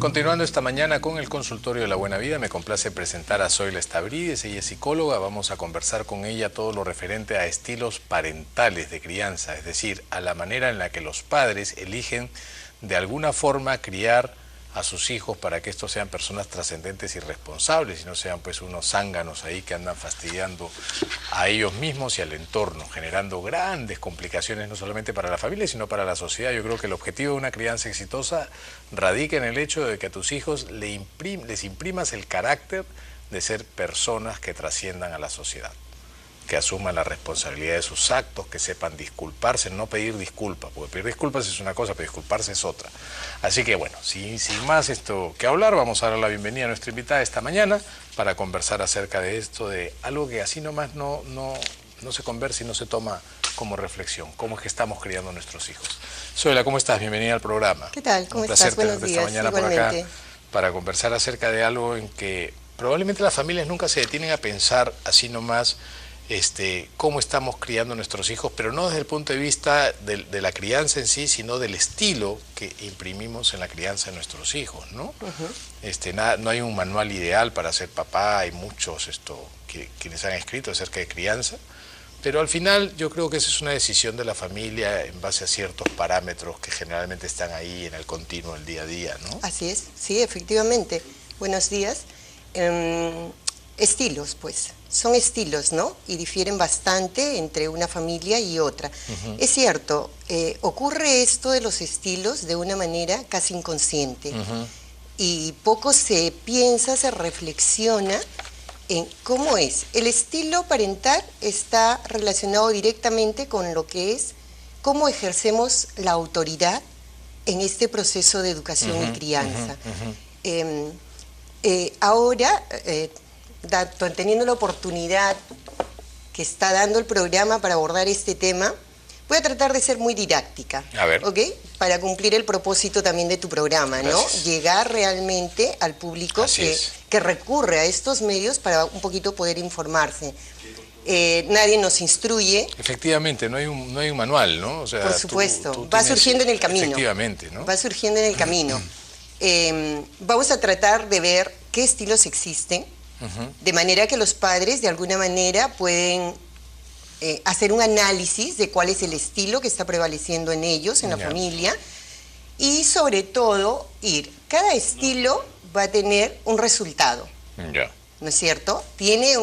Continuando esta mañana con el consultorio de la buena vida, me complace presentar a Zoila Estabrides. Ella es psicóloga. Vamos a conversar con ella todo lo referente a estilos parentales de crianza, es decir, a la manera en la que los padres eligen de alguna forma criar a sus hijos para que estos sean personas trascendentes y responsables y no sean pues unos zánganos ahí que andan fastidiando a ellos mismos y al entorno, generando grandes complicaciones no solamente para la familia sino para la sociedad. Yo creo que el objetivo de una crianza exitosa radica en el hecho de que a tus hijos les imprimas el carácter de ser personas que trasciendan a la sociedad, que asuman la responsabilidad de sus actos, que sepan disculparse, no pedir disculpas, porque pedir disculpas es una cosa, pero disculparse es otra. Así que bueno, sin más esto que hablar, vamos a dar la bienvenida a nuestra invitada esta mañana para conversar acerca de esto, de algo que así nomás no se conversa y no se toma como reflexión, cómo es que estamos criando a nuestros hijos. Zoila, ¿cómo estás? Bienvenida al programa. ¿Qué tal? ¿Cómo estás? Buenos días. Esta mañana por acá para conversar acerca de algo en que probablemente las familias nunca se detienen a pensar así nomás, cómo estamos criando a nuestros hijos, pero no desde el punto de vista de la crianza en sí, sino del estilo que imprimimos en la crianza de nuestros hijos, ¿no? No hay un manual ideal para ser papá, hay muchos quienes han escrito acerca de crianza, pero al final yo creo que esa es una decisión de la familia en base a ciertos parámetros que generalmente están ahí en el continuo del día a día, ¿no? Así es, sí, efectivamente. Buenos días. Estilos, pues, son estilos, ¿no? Y difieren bastante entre una familia y otra. Es cierto, ocurre esto de los estilos de una manera casi inconsciente. Y poco se piensa, se reflexiona en cómo es. El estilo parental está relacionado directamente con lo que es cómo ejercemos la autoridad en este proceso de educación y crianza. Ahora, teniendo la oportunidad que está dando el programa para abordar este tema, voy a tratar de ser muy didáctica, a ver. ¿ok? Para cumplir el propósito también de tu programa, ¿no? Gracias. Llegar realmente al público que recurre a estos medios para un poquito poder informarse. Nadie nos instruye. Efectivamente, no hay un manual, ¿no? O sea, por supuesto, tú va tienes, surgiendo en el camino. Efectivamente, ¿no? Va surgiendo en el camino. Vamos a tratar de ver qué estilos existen, de manera que los padres de alguna manera pueden hacer un análisis de cuál es el estilo que está prevaleciendo en ellos, en la familia, y sobre todo cada estilo va a tener un resultado, ¿no es cierto? Tiene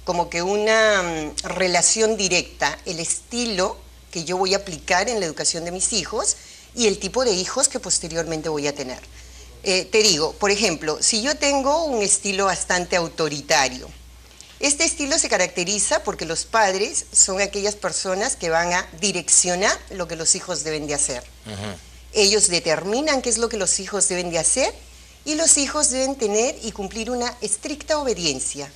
como que una relación directa, el estilo que yo voy a aplicar en la educación de mis hijos y el tipo de hijos que posteriormente voy a tener. Te digo, por ejemplo, si yo tengo un estilo bastante autoritario, este estilo se caracteriza porque los padres son aquellas personas que van a direccionar lo que los hijos deben de hacer. Ellos determinan qué es lo que los hijos deben de hacer y los hijos deben tener y cumplir una estricta obediencia.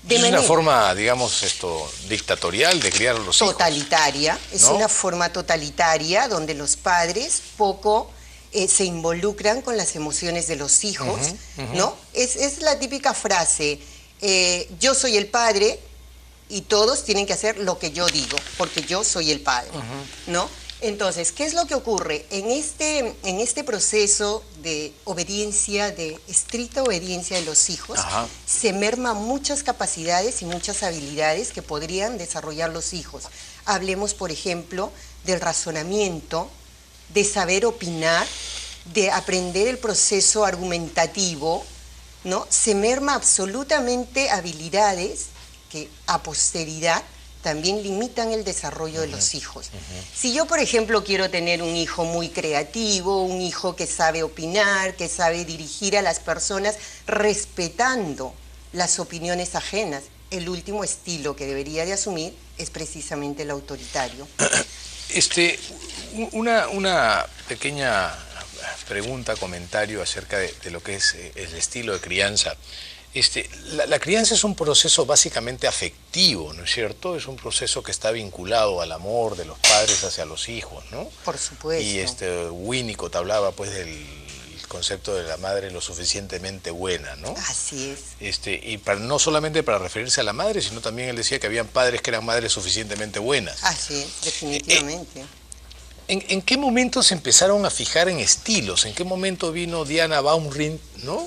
Es una forma, digamos, dictatorial de criar a los hijos. Totalitaria, es ¿no? una forma totalitaria donde los padres poco se involucran con las emociones de los hijos, ¿no? Es la típica frase, yo soy el padre y todos tienen que hacer lo que yo digo, porque yo soy el padre, ¿no? Entonces, ¿qué es lo que ocurre? En este proceso de obediencia, de estricta obediencia de los hijos, se merman muchas capacidades y muchas habilidades que podrían desarrollar los hijos. Hablemos, por ejemplo, del razonamiento, de saber opinar, de aprender el proceso argumentativo, ¿no? Se merma absolutamente habilidades que a posteridad también limitan el desarrollo de los hijos. Si yo, por ejemplo, quiero tener un hijo muy creativo, un hijo que sabe opinar, que sabe dirigir a las personas respetando las opiniones ajenas, el último estilo que debería de asumir es precisamente el autoritario. Una pequeña pregunta, comentario acerca de lo que es el estilo de crianza. La crianza es un proceso básicamente afectivo, ¿no es cierto? Es un proceso que está vinculado al amor de los padres hacia los hijos, ¿no? Por supuesto. Y Winnicott hablaba pues del concepto de la madre lo suficientemente buena, ¿no? Así es. Y no solamente para referirse a la madre, sino también él decía que habían padres que eran madres suficientemente buenas. Así es, definitivamente. ¿En qué momento se empezaron a fijar en estilos? ¿En qué momento vino Diana Baumrind, ¿no?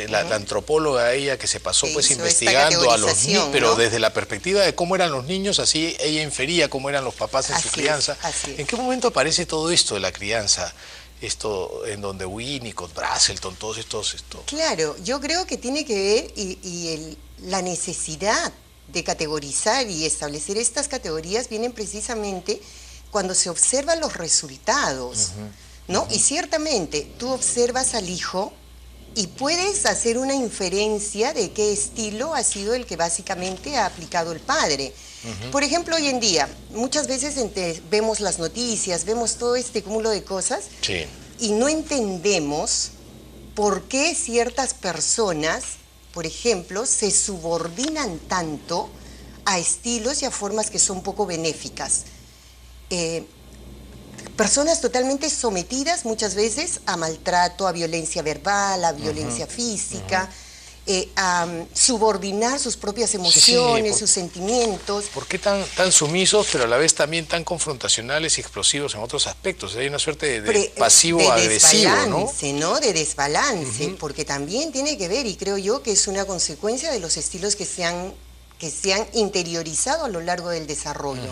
La antropóloga, ella que se pasó pues investigando a los niños, pero ¿no? Desde la perspectiva de cómo eran los niños, así ella infería cómo eran los papás en su crianza. ¿En qué momento aparece todo esto de la crianza? Esto en donde Winnicott, Brazelton, todos estos... Claro, yo creo que tiene que ver la necesidad de categorizar y establecer estas categorías vienen precisamente cuando se observan los resultados, ¿no? Y ciertamente tú observas al hijo y puedes hacer una inferencia de qué estilo ha sido el que básicamente ha aplicado el padre. Por ejemplo, hoy en día, muchas veces vemos las noticias, vemos todo este cúmulo de cosas y no entendemos por qué ciertas personas, por ejemplo, se subordinan tanto a estilos y a formas que son poco benéficas. Personas totalmente sometidas muchas veces a maltrato, a violencia verbal, a violencia física, a subordinar sus propias emociones, sus sentimientos. ¿Por qué tan sumisos, pero a la vez también tan confrontacionales y explosivos en otros aspectos? Hay una suerte de pasivo-agresivo, ¿no? De desbalance, porque también tiene que ver, y creo yo que es una consecuencia de los estilos que se han interiorizado a lo largo del desarrollo.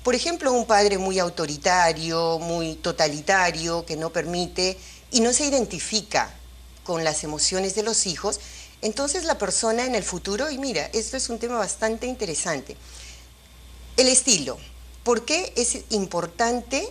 Por ejemplo, un padre muy autoritario, muy totalitario, que no permite y no se identifica con las emociones de los hijos, entonces la persona en el futuro, y mira, esto es un tema bastante interesante, el estilo. ¿Por qué es importante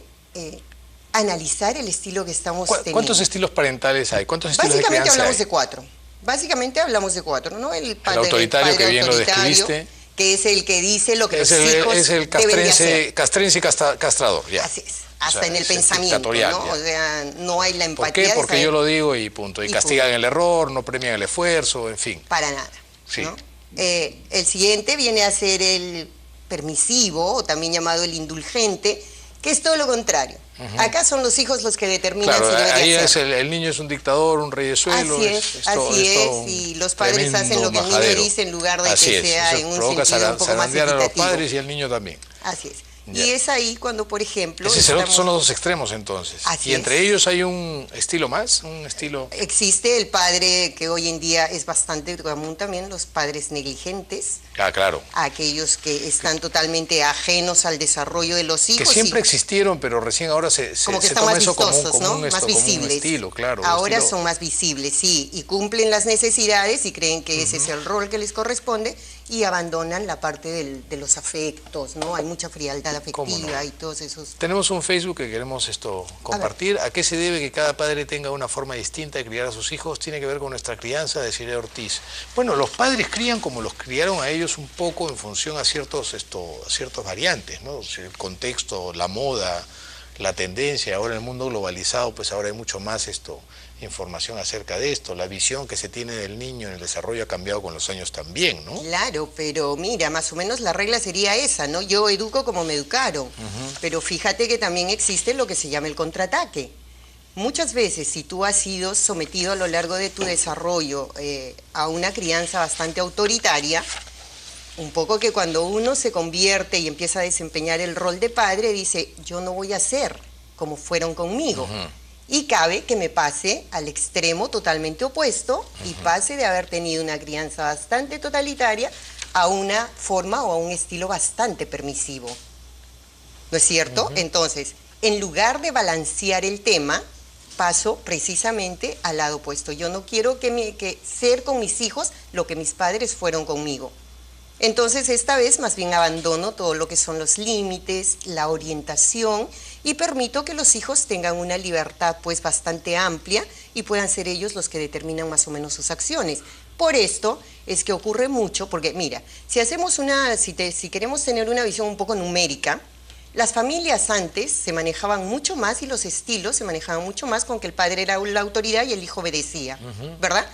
analizar el estilo que estamos teniendo? ¿Cuántos estilos parentales hay? ¿Cuántos estilos de crianza hablamos de 4. Básicamente hablamos de 4, ¿no? El autoritario, que bien lo describiste, que es el que dice lo que los hijos es el castrense y castrador, ya. Así es, hasta en el pensamiento, ¿no? O sea, no hay la empatía. ¿Por qué? Porque yo lo digo y punto. Y castigan el error, no premian el esfuerzo, en fin. Para nada, ¿no? El siguiente viene a ser el permisivo, o también llamado el indulgente, que es todo lo contrario. Acá son los hijos los que determinan si debe ahí hacer. El niño es un dictador, un rey de suelo. Así es, y los padres hacen lo que el niño dice en lugar de que sea en un sentido un poco más equitativo. A los padres y al niño también. Así es. Ya. Y es ahí cuando, por ejemplo... Son los dos extremos, entonces. Y entre ellos hay un estilo más, un estilo... Existe el padre que hoy en día es bastante común también, los padres negligentes. Claro. Aquellos que están totalmente ajenos al desarrollo de los hijos. Que siempre existieron, pero recién ahora se toma eso como un estilo, claro. Ahora son más visibles, sí, y cumplen las necesidades y creen que ese es el rol que les corresponde y abandonan la parte de los afectos, ¿no? Hay mucha frialdad afectiva y todos esos... Tenemos un Facebook que queremos compartir. ¿A qué se debe que cada padre tenga una forma distinta de criar a sus hijos? Tiene que ver con nuestra crianza, de Cire Ortiz. Bueno, los padres crían como los criaron a ellos un poco en función a ciertos variantes, ¿no? El contexto, la moda, la tendencia. Ahora en el mundo globalizado, pues ahora hay mucho más información acerca de esto. La visión que se tiene del niño en el desarrollo ha cambiado con los años también, ¿no? Claro, pero mira, más o menos la regla sería esa, ¿no? Yo educo como me educaron, pero fíjate que también existe lo que se llama el contraataque. Muchas veces, si tú has sido sometido a lo largo de tu desarrollo a una crianza bastante autoritaria, un poco que cuando uno se convierte y empieza a desempeñar el rol de padre, dice, yo no voy a ser como fueron conmigo. Y cabe que me pase al extremo totalmente opuesto y pase de haber tenido una crianza bastante totalitaria a una forma o a un estilo bastante permisivo. ¿No es cierto? Entonces, en lugar de balancear el tema, paso precisamente al lado opuesto. Yo no quiero que ser con mis hijos lo que mis padres fueron conmigo. Entonces, esta vez más bien abandono todo lo que son los límites, la orientación y permito que los hijos tengan una libertad pues bastante amplia y puedan ser ellos los que determinan más o menos sus acciones. Por esto es que ocurre mucho, porque mira, si queremos tener una visión un poco numérica, las familias antes se manejaban mucho más y los estilos se manejaban mucho más con que el padre era la autoridad y el hijo obedecía, ¿verdad?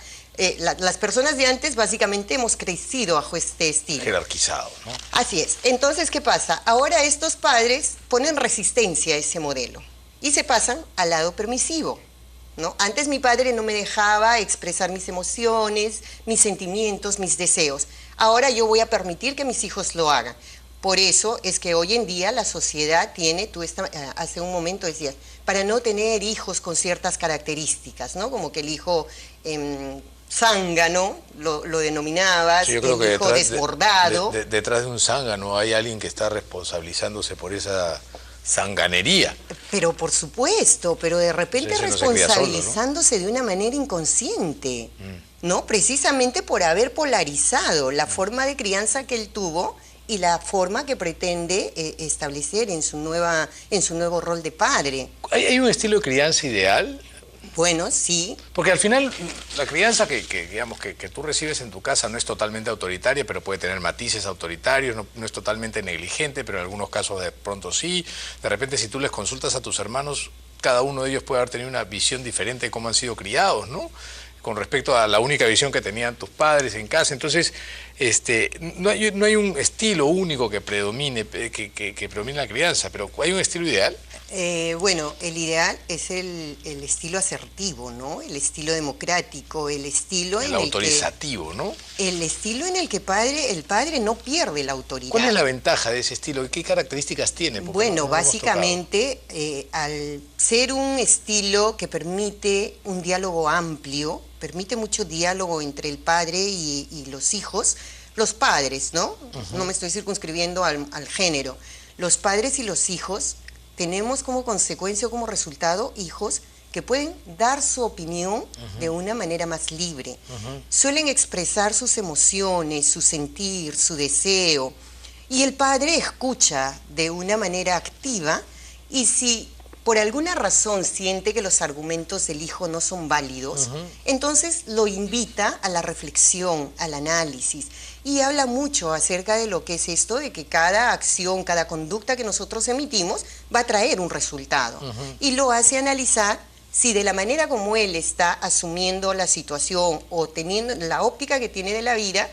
Las personas de antes básicamente hemos crecido bajo este estilo. Jerarquizado, ¿no? Así es. Entonces, ¿qué pasa? Ahora estos padres ponen resistencia a ese modelo y se pasan al lado permisivo, ¿no? Antes mi padre no me dejaba expresar mis emociones, mis sentimientos, mis deseos. Ahora yo voy a permitir que mis hijos lo hagan. Por eso es que hoy en día la sociedad tiene, hace un momento decías, para no tener hijos con ciertas características, ¿no? Como que el hijo zángano, lo denominabas, Sí, yo creo el que hijo desbordado. Detrás de un zángano hay alguien que está responsabilizándose por esa zanganería. Pero por supuesto, pero de repente Sí, no se cría responsabilizándose de una manera inconsciente, ¿no? Precisamente por haber polarizado la forma de crianza que él tuvo y la forma que pretende establecer en su nuevo rol de padre. ¿Hay un estilo de crianza ideal? Bueno, sí. Porque al final la crianza digamos, que tú recibes en tu casa no es totalmente autoritaria, pero puede tener matices autoritarios, no es totalmente negligente, pero en algunos casos de pronto sí. De repente, si tú les consultas a tus hermanos, cada uno de ellos puede haber tenido una visión diferente de cómo han sido criados, ¿no? Con respecto a la única visión que tenían tus padres en casa. Entonces, no hay un estilo único que predomine, que predomine la crianza, pero ¿hay un estilo ideal? Bueno, el ideal es el estilo asertivo, ¿no? El estilo democrático, el estilo El autorizativo, ¿no? El estilo en el que el padre no pierde la autoridad. ¿Cuál es la ventaja de ese estilo? ¿Qué características tiene? Porque bueno, básicamente, al ser un estilo que permite un diálogo amplio, permite mucho diálogo entre el padre y los hijos, los padres, ¿no? No me estoy circunscribiendo al género. Los padres y los hijos tenemos como consecuencia o como resultado hijos que pueden dar su opinión de una manera más libre. Suelen expresar sus emociones, su sentir, su deseo, y el padre escucha de una manera activa, y si por alguna razón siente que los argumentos del hijo no son válidos, entonces lo invita a la reflexión, al análisis, y habla mucho acerca de lo que es esto, de que cada acción, cada conducta que nosotros emitimos va a traer un resultado, y lo hace analizar si de la manera como él está asumiendo la situación o teniendo la óptica que tiene de la vida,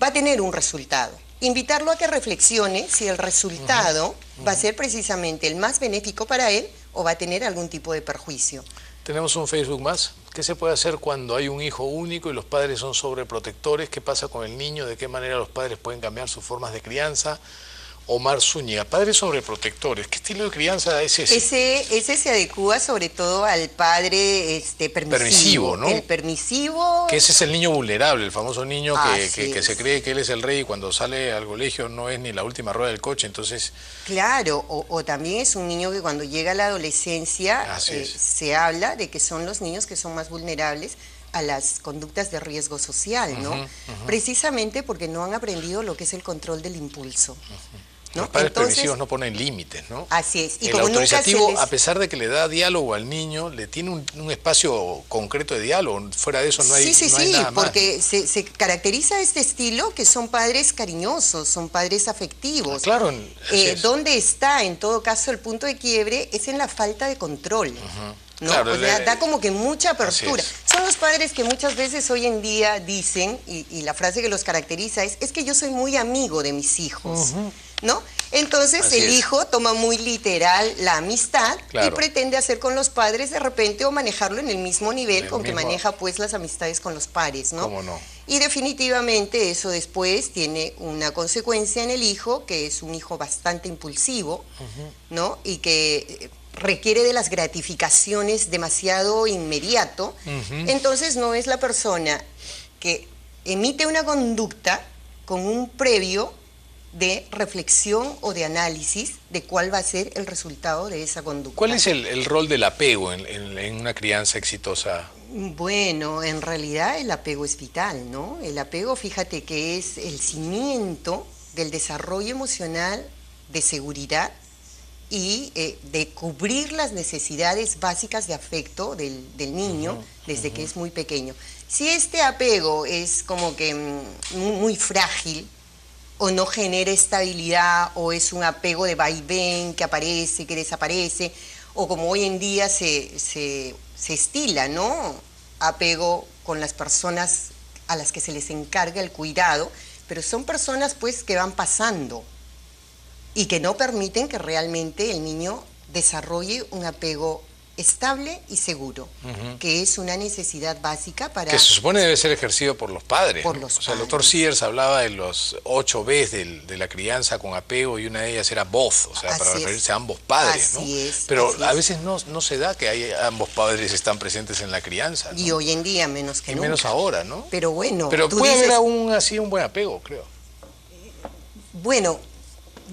va a tener un resultado. Invitarlo a que reflexione si el resultado va a ser precisamente el más benéfico para él o va a tener algún tipo de perjuicio. Tenemos un Facebook más. ¿Qué se puede hacer cuando hay un hijo único y los padres son sobreprotectores? ¿Qué pasa con el niño? ¿De qué manera los padres pueden cambiar sus formas de crianza? Omar Zúñiga, padres sobreprotectores, ¿qué estilo de crianza es ese? Ese se adecúa sobre todo al padre permisivo, ¿no? El permisivo. Que ese es el niño vulnerable, el famoso niño que se cree que él es el rey y cuando sale al colegio no es ni la última rueda del coche, entonces... Claro, o también es un niño que cuando llega a la adolescencia se habla de que son los niños que son más vulnerables a las conductas de riesgo social, ¿no? Precisamente porque no han aprendido lo que es el control del impulso. ¿no? Los padres permisivos no ponen límites, ¿no? Así es. Y el autorizativo, a pesar de que le da diálogo al niño, le tiene un espacio concreto de diálogo. Fuera de eso no hay, no hay nada más. Porque se caracteriza este estilo que son padres cariñosos, son padres afectivos. Claro. Donde está, en todo caso, el punto de quiebre es en la falta de control. ¿no? Claro, o sea, da como que mucha apertura. Son los padres que muchas veces hoy en día dicen, y la frase que los caracteriza es que yo soy muy amigo de mis hijos, ¿no? Entonces el hijo toma muy literal la amistad y pretende hacer con los padres de repente o manejarlo en el mismo nivel con que maneja pues las amistades con los pares, ¿no? ¿Cómo no? Y definitivamente eso después tiene una consecuencia en el hijo, que es un hijo bastante impulsivo, ¿no? Y que requiere de las gratificaciones demasiado inmediato, entonces no es la persona que emite una conducta con un previo de reflexión o de análisis de cuál va a ser el resultado de esa conducta. ¿Cuál es el rol del apego en una crianza exitosa? Bueno, en realidad el apego es vital, ¿no? El apego, fíjate que es el cimiento del desarrollo emocional, de seguridad y de cubrir las necesidades básicas de afecto del niño desde que es muy pequeño. Si este apego es como que muy frágil, o no genera estabilidad, o es un apego de vaivén que aparece, que desaparece, o como hoy en día se estila, ¿no? Apego con las personas a las que se les encarga el cuidado, pero son personas pues que van pasando y que no permiten que realmente el niño desarrolle un apego estable y seguro, que es una necesidad básica para... Que se supone debe ser ejercido por los padres. Por ¿no? los O sea, el padres. doctor Sears hablaba de los 8 Bs de la crianza con apego, y una de ellas era both, o sea, para Así referirse es. a ambos padres, ¿no? Así es, Pero así a es. veces no se da que ambos padres están presentes en la crianza, ¿no? Y hoy en día menos que Y nunca. menos ahora, ¿no? Pero bueno, Pero tú puede dices, haber aún así un buen apego, creo. bueno,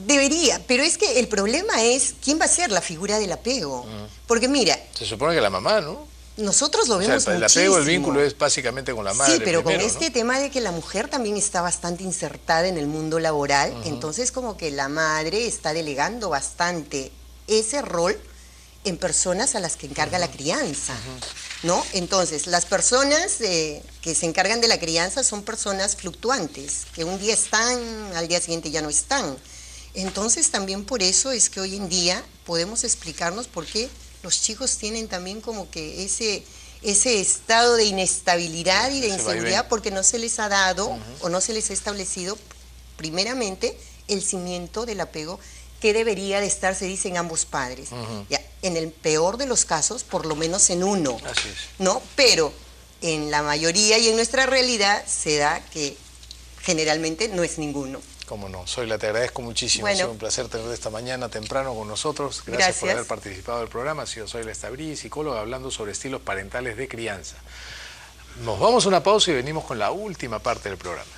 debería, pero es que el problema es quién va a ser la figura del apego. Porque mira, Se supone que la mamá, ¿no? nosotros lo O sea, vemos el muchísimo. apego, el vínculo es básicamente con la madre Sí, pero primero, con este ¿no? tema de que la mujer también está bastante insertada en el mundo laboral, entonces como que la madre está delegando bastante ese rol en personas a las que encarga la crianza, ¿no? Entonces, las personas que se encargan de la crianza son personas fluctuantes, que un día están, al día siguiente ya no están. Entonces, también por eso es que hoy en día podemos explicarnos por qué los chicos tienen también como que ese estado de inestabilidad y de Ese inseguridad vaivén. porque no se les ha dado o no se les ha establecido primeramente el cimiento del apego que debería de estar, se dice, en ambos padres. Ya, en el peor de los casos, por lo menos en uno, Así es. ¿no? Pero en la mayoría y en nuestra realidad se da que generalmente no es ninguno. Cómo no, Zoila, te agradezco muchísimo. Bueno. Ha sido un placer tenerte esta mañana temprano con nosotros. Gracias por Gracias. haber participado del programa. Ha sido Zoila Estabrí, psicóloga, hablando sobre estilos parentales de crianza. Nos vamos a una pausa y venimos con la última parte del programa.